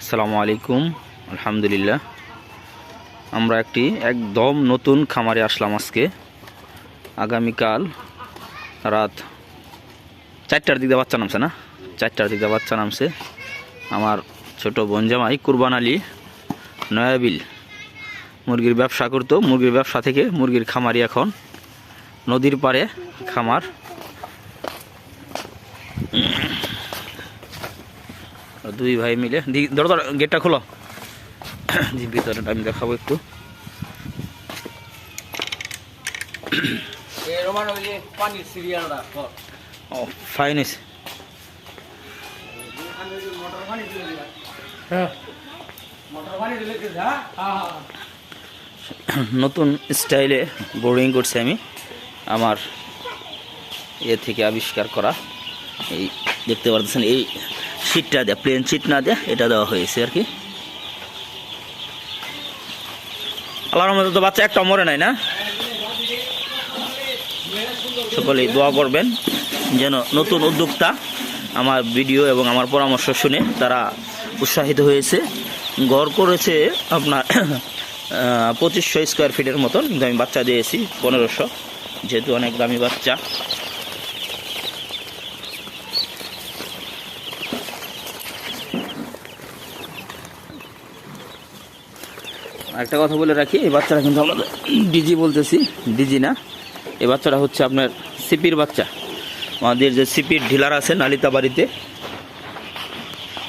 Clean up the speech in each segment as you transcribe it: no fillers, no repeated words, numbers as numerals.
আসসালামু আলাইকুম। আলহামদুলিল্লাহ, আমরা একদম নতুন খামারে আসলাম আজকে। আগামীকাল রাত 4টার দিকে বাচ্চা নামছে, না 4টার দিকে বাচ্চা নামছে। আমার ছোট বোন জামাই কুরবান আলী নয়াবিল মুরগির ব্যবসা করতো। মুরগির ব্যবসা থেকে মুরগির খামারি এখন নদীর পাড়ে খামার। দুই ভাই মিলে ধরো ধরো গেটটা খোলো, ভিতরে আমি দেখাবো একটু। ফাইন হয়েছে, নতুন স্টাইলে বোর্ডিং করছি আমি, আমার থেকে আবিষ্কার করা। এই দেখতে পাচ্ছেন, এই শীটটা দেয়া, প্লেন শীট না দেয়া এটা দেওয়া হয়েছে আর কি। আল্লাহর রহমতে তো বাচ্চা একটা মরে নাই, না? সকলেই দোয়া করবেন যেন নতুন উদ্যোক্তা আমার ভিডিও এবং আমার পরামর্শ শুনে তারা উৎসাহিত হয়েছে। গড় করেছে আপনার 2500 স্কোয়ার ফিটের মতন, কিন্তু আমি বাচ্চা দিয়েছি 1500, যেহেতু অনেক দামি বাচ্চা। একটা কথা বলে রাখি, এই বাচ্চাটা কিন্তু আমরা ডিজি বলতেছি, ডিজি না, এই বাচ্চাটা হচ্ছে আপনার সিপির বাচ্চা। আমাদের যে সিপির ডিলার আছে নালিতা বাড়িতে,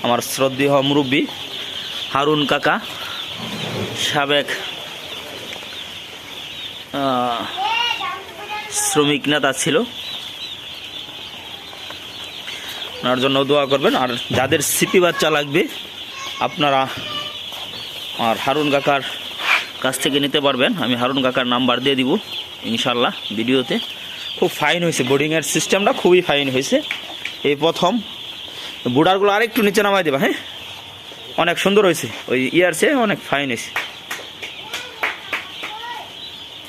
আমার শ্রদ্ধেয় মুরব্বী হারুন কাকা, সাবেক শ্রমিক নেতা ছিল, ওনার জন্য দোয়া করবেন। আর যাদের সিপি বাচ্চা লাগবে আপনারা আর হারুন কাকার কাছ থেকে নিতে পারবেন। আমি হারুন কাকার নাম্বার দিয়ে দিব ইনশাল্লাহ ভিডিওতে। খুব ফাইন হয়েছে, বোর্ডিংয়ের সিস্টেমটা খুবই ফাইন হয়েছে। এই প্রথম বুড়ারগুলো আরেকটু নিচে নামাই দেবা, হ্যাঁ, অনেক সুন্দর হয়েছে, ওই ইয়ারসে অনেক ফাইন হয়েছে।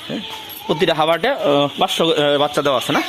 হ্যাঁ, প্রতিটা হাওয়াটে 500 বাচ্চা দেওয়া আছে, না?